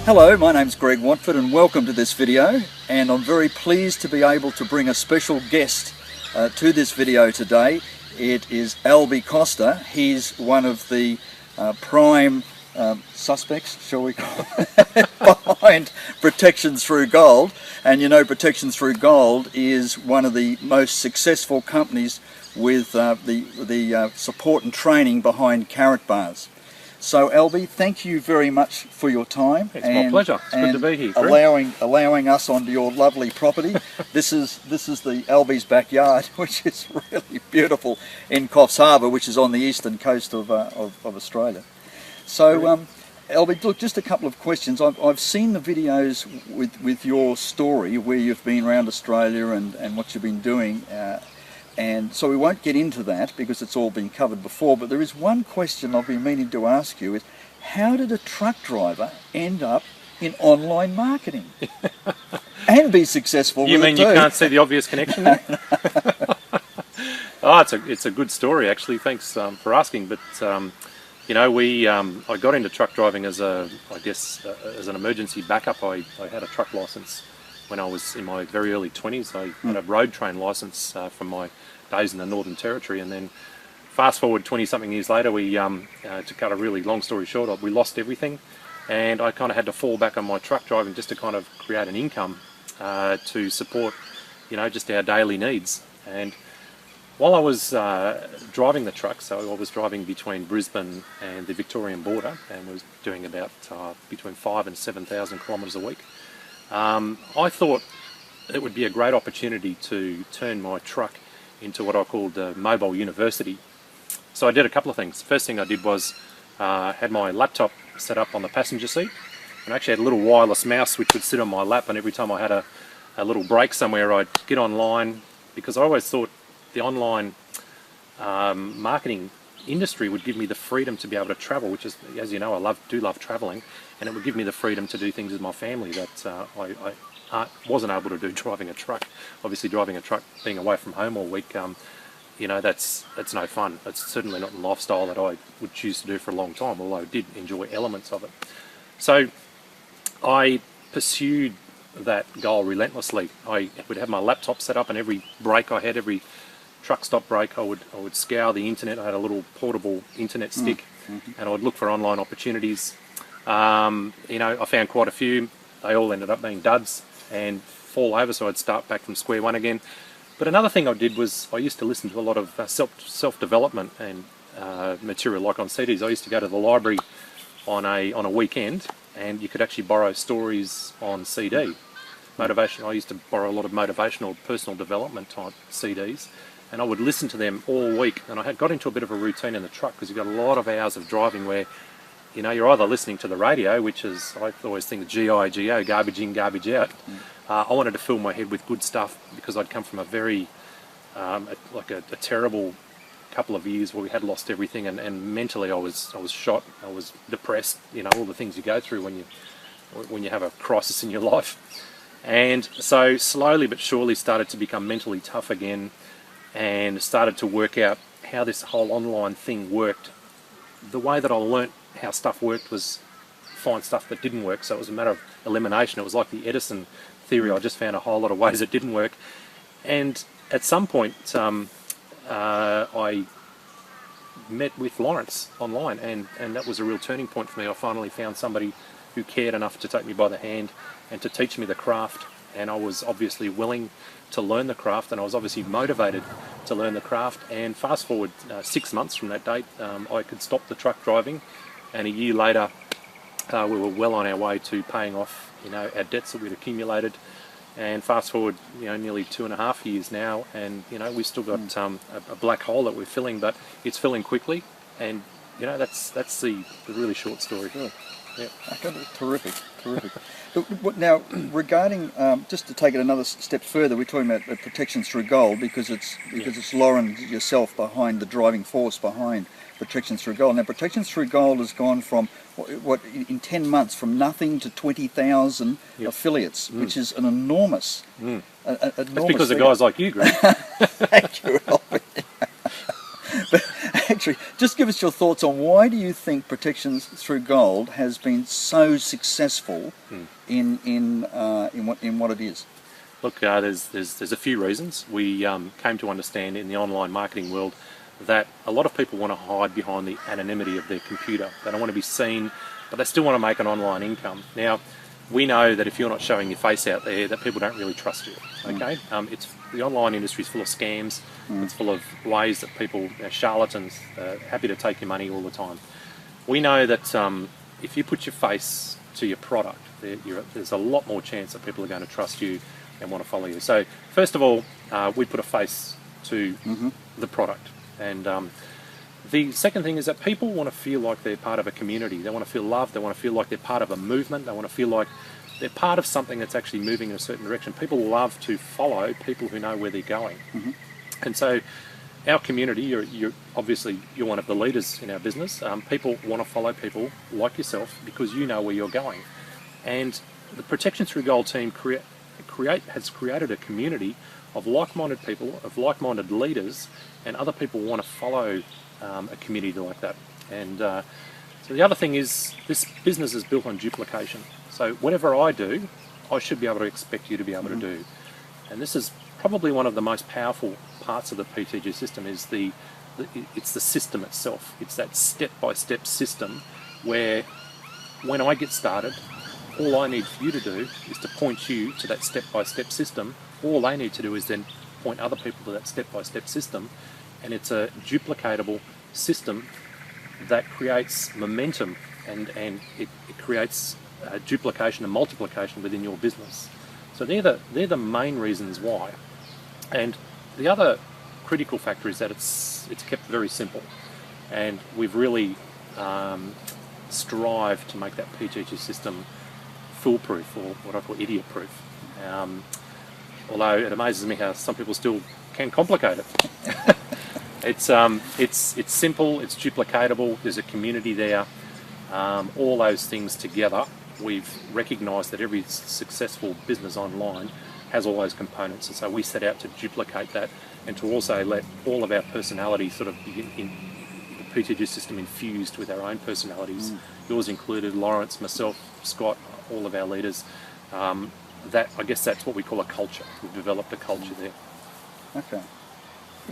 Hello, my name's Greg Watford and welcome to this video, and I'm very pleased to be able to bring a special guest to this video today. It is Alby Koster. He's one of the prime suspects, shall we call it, behind Protection Through Gold. And you know, Protection Through Gold is one of the most successful companies with the support and training behind Karatbars. So Alby, thank you very much for your time. It's my pleasure. It's good to be here, Greg. allowing us onto your lovely property. This is the Albys backyard, which is really beautiful in Coffs Harbour, which is on the eastern coast of Australia. So Alby, look, just a couple of questions. I've seen the videos with your story where you've been around Australia and what you've been doing. And so we won't get into that because it's all been covered before, but there is one question I've been meaning to ask you is, how did a truck driver end up in online marketing and be successful You with mean it too? You can't see the obvious connection there? Oh, it's a good story actually, thanks for asking, but you know, I got into truck driving as an emergency backup. I had a truck licence when I was in my very early 20s. I had a road train licence from my days in the Northern Territory, and then fast forward 20-something years later, we to cut a really long story short, we lost everything, and I kind of had to fall back on my truck driving just to kind of create an income to support, you know, just our daily needs. And while I was driving the truck, so I was driving between Brisbane and the Victorian border, and was doing about between 5,000 and 7,000 kilometres a week. I thought it would be a great opportunity to turn my truck into what I called a mobile university. So I did a couple of things. First thing I did was had my laptop set up on the passenger seat, and I actually had a little wireless mouse which would sit on my lap, and every time I had a little break somewhere I'd get online, because I always thought the online marketing industry would give me the freedom to be able to travel, which is, as you know, I do love travelling, and it would give me the freedom to do things with my family that I wasn't able to do driving a truck. Obviously driving a truck, being away from home all week, you know, that's no fun. It's certainly not the lifestyle that I would choose to do for a long time, although I did enjoy elements of it. So I pursued that goal relentlessly. I would have my laptop set up, and every break I had, every truck stop break, I would scour the internet. I had a little portable internet stick, and I would look for online opportunities. You know, I found quite a few. They all ended up being duds and fall over, so I'd start back from square one again. But another thing I did was I used to listen to a lot of self-development and material, like on CDs. I used to go to the library on a weekend, and you could actually borrow stories on CD. Motivation. I used to borrow a lot of motivational, personal development type CDs, and I would listen to them all week. And I had got into a bit of a routine in the truck, because you've got a lot of hours of driving where, you know, you're either listening to the radio, which is, I always think, G-I-G-O, garbage in, garbage out. I wanted to fill my head with good stuff, because I'd come from a very, like a terrible couple of years where we had lost everything, and mentally I was shot, I was depressed, you know, all the things you go through when you have a crisis in your life. And so slowly but surely started to become mentally tough again, and started to work out how this whole online thing worked. The way that I learnt how stuff worked was find stuff that didn't work, so it was a matter of elimination. It was like the Edison theory. I just found a whole lot of ways it didn't work, and at some point I met with Lawrence online, and that was a real turning point for me. I finally found somebody who cared enough to take me by the hand and to teach me the craft, and I was obviously willing to learn the craft, and I was obviously motivated to learn the craft. And fast forward 6 months from that date, I could stop the truck driving, and a year later we were well on our way to paying off, you know, our debts that we'd accumulated. And fast forward, you know, nearly 2.5 years now, and you know, we've still got a black hole that we're filling, but it's filling quickly. And you know, that's the really short story. Sure. Yeah. Okay, terrific. Now, regarding just to take it another step further, we're talking about Protection Through Gold, because it's Lauren yourself behind the driving force behind Protection Through Gold. Now, Protection Through Gold has gone from what in 10 months from nothing to 20,000 affiliates, which is an enormous. That's because of guys like you, Greg. Thank you, Albert. But industry. Just give us your thoughts on why do you think Protections Through Gold has been so successful in what it is? Look, there's a few reasons. We came to understand in the online marketing world that a lot of people want to hide behind the anonymity of their computer. They don't want to be seen, but they still want to make an online income. Now, we know that if you're not showing your face out there, that people don't really trust you. Okay, it's the online industry is full of scams. It's full of ways that people, charlatans, happy to take your money all the time. We know that if you put your face to your product, there's a lot more chance that people are going to trust you and want to follow you. So first of all, we put a face to the product, and the second thing is that people want to feel like they're part of a community. They want to feel loved. They want to feel like they're part of a movement. They want to feel like they're part of something that's actually moving in a certain direction. People love to follow people who know where they're going. And so our community, you're obviously you're one of the leaders in our business. People want to follow people like yourself because you know where you're going. And the Protection Through Gold team has created a community of like-minded people, of like-minded leaders, and other people want to follow a community like that. And so the other thing is this business is built on duplication. So whatever I do, I should be able to expect you to be able to do. And this is probably one of the most powerful parts of the PTG system is it's the system itself. It's that step-by-step system where when I get started, all I need for you to do is to point you to that step-by-step system. All they need to do is then point other people to that step-by-step system, and it's a duplicatable system that creates momentum and it creates duplication and multiplication within your business. So they're the main reasons why. And the other critical factor is that it's kept very simple, and we've really strived to make that PTG system foolproof, or what I call idiot-proof. Although it amazes me how some people still can complicate it. It's simple, it's duplicatable, there's a community there. All those things together, we've recognised that every successful business online has all those components, and so we set out to duplicate that and to also let all of our personality sort of be in the PTG system infused with our own personalities, yours included, Lawrence, myself, Scott, all of our leaders. I guess that's what we call a culture. We've developed a culture there. Okay.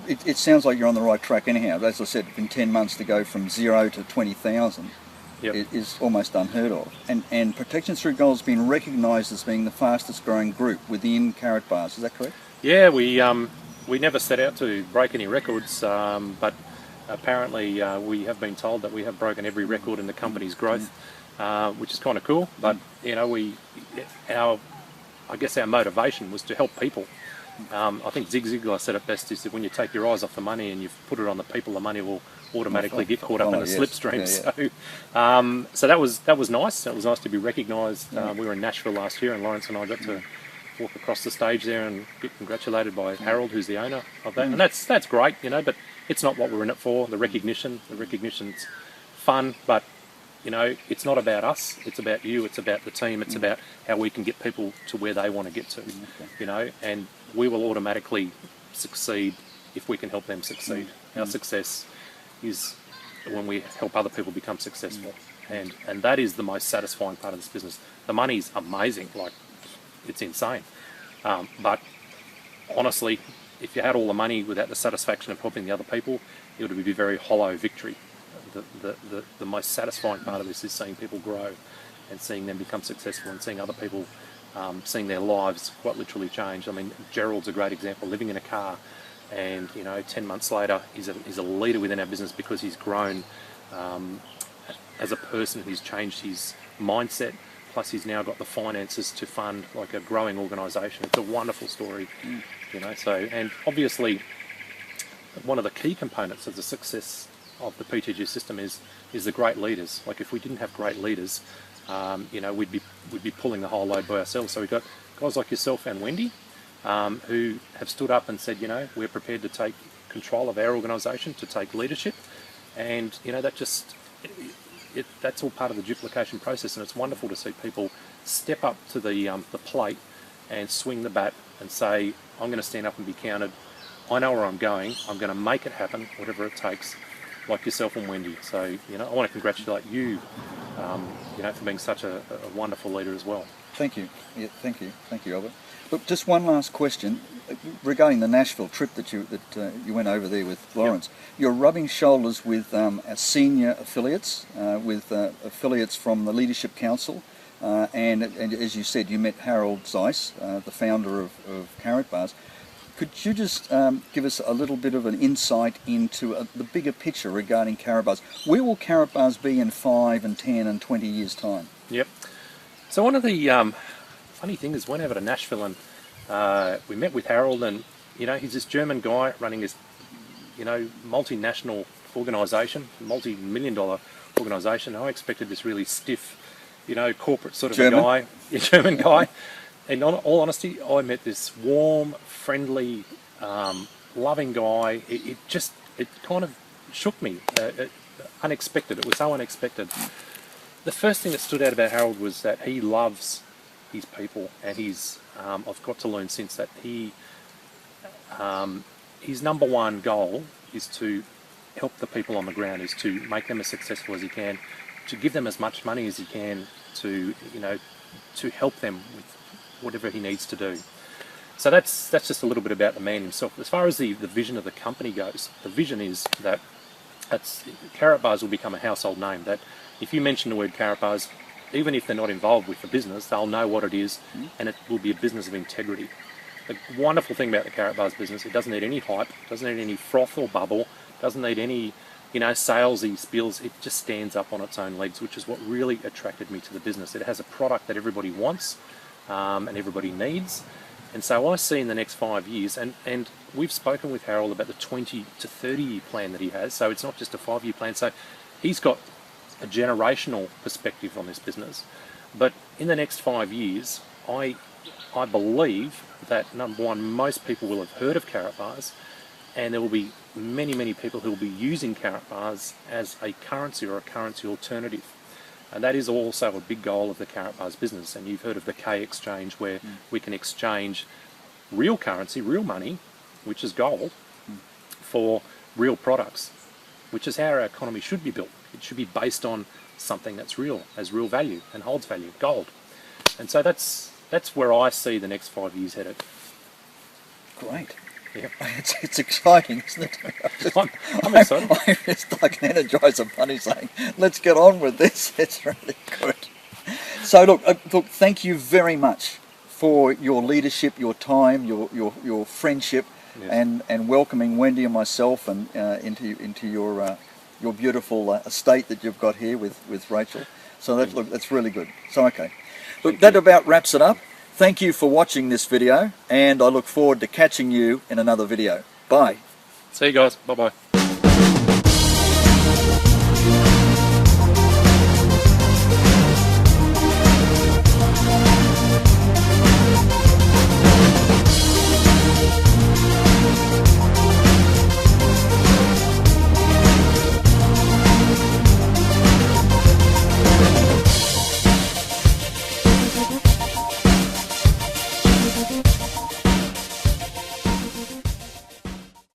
It sounds like you're on the right track anyhow. As I said, in 10 months to go from 0 to 20,000 is almost unheard of. And Protection Through Gold has been recognised as being the fastest growing group within Karatbars. Is that correct? Yeah, we never set out to break any records, but apparently we have been told that we have broken every record in the company's growth, which is kind of cool. But I guess our motivation was to help people. I think Zig Ziglar said it best. He said, when you take your eyes off the money and you put it on the people, the money will automatically get caught up in the slipstream. So that was nice. It was nice to be recognised. We were in Nashville last year, and Lawrence and I got to walk across the stage there and get congratulated by Harold, who's the owner of that. And that's great, but it's not what we're in it for. The recognition's fun, but it's not about us, it's about you, it's about the team, it's about how we can get people to where they want to get to, and we will automatically succeed if we can help them succeed. Our success is when we help other people become successful, and that is the most satisfying part of this business. The money's amazing, like, it's insane, but honestly, if you had all the money without the satisfaction of helping the other people, it would be a very hollow victory. The most satisfying part of this is seeing people grow and seeing them become successful and seeing other people, seeing their lives quite literally change. I mean, Gerald's a great example, living in a car, and 10 months later he's a leader within our business because he's grown as a person. He's changed his mindset, plus he's now got the finances to fund like a growing organisation. It's a wonderful story, so, and obviously one of the key components of the success of the PTG system is the great leaders. Like, if we didn't have great leaders, we'd be pulling the whole load by ourselves. So we've got guys like yourself and Wendy who have stood up and said, we're prepared to take control of our organisation, to take leadership, and that's all part of the duplication process. And it's wonderful to see people step up to the plate and swing the bat and say, I'm going to stand up and be counted. I know where I'm going. I'm going to make it happen, whatever it takes. like yourself and Wendy. So, you know, I want to congratulate you, you know, for being such a wonderful leader as well. Thank you. Yeah, thank you, Albert. Look, just one last question regarding the Nashville trip that you went over there with Lawrence. Yep. You're rubbing shoulders with senior affiliates, with affiliates from the Leadership Council, and as you said, you met Harold Zeiss, the founder of Karatbars. Could you just give us a little bit of an insight into the bigger picture regarding Karatbars? Where will Karatbars be in 5 and 10 and 20 years' time? Yep. So one of the funny things is, went over to Nashville and we met with Harold, and you know, he's this German guy running this, you know, multinational organisation, multi-million-dollar organisation. I expected this really stiff, you know, corporate sort of a guy, a German guy. And in all honesty, I met this warm, friendly, loving guy. It kind of shook me. Unexpected. It was so unexpected. The first thing that stood out about Harold was that he loves his people, and I've got to learn since that his number one goal is to help the people on the ground, is to make them as successful as he can, to give them as much money as he can, to, you know, to help them with whatever he needs to do. So that's just a little bit about the man himself. As far as the vision of the company goes, the vision is that Karatbars will become a household name. That if you mention the word Karatbars, even if they're not involved with the business, they'll know what it is, and it will be a business of integrity. The wonderful thing about the Karatbars business, it doesn't need any hype, doesn't need any froth or bubble, doesn't need any, you know, salesy spills. It just stands up on its own legs, which is what really attracted me to the business. It has a product that everybody wants and everybody needs. And so I see in the next 5 years, and we've spoken with Harold about the 20 to 30 year plan that he has, so it's not just a 5 year plan. So he's got a generational perspective on this business. But in the next 5 years, I believe that, number one, most people will have heard of Karatbars, and there will be many people who will be using Karatbars as a currency or a currency alternative. And that is also a big goal of the Karatbars business. And you've heard of the K exchange, where we can exchange real currency, real money, which is gold, for real products, which is how our economy should be built. It should be based on something that's real, has real value and holds value, gold. And so that's where I see the next 5 years headed. Great. Yeah. It's exciting, isn't it? I'm excited. I'm just like an Energizer Bunny saying, let's get on with this. It's really good. So look, thank you very much for your leadership, your time, your friendship, yes, and welcoming Wendy and myself and into your beautiful estate that you've got here with Rachel. So that's really good. So okay, look, that about wraps it up. Thank you for watching this video, and I look forward to catching you in another video. Bye. See you guys. Bye-bye.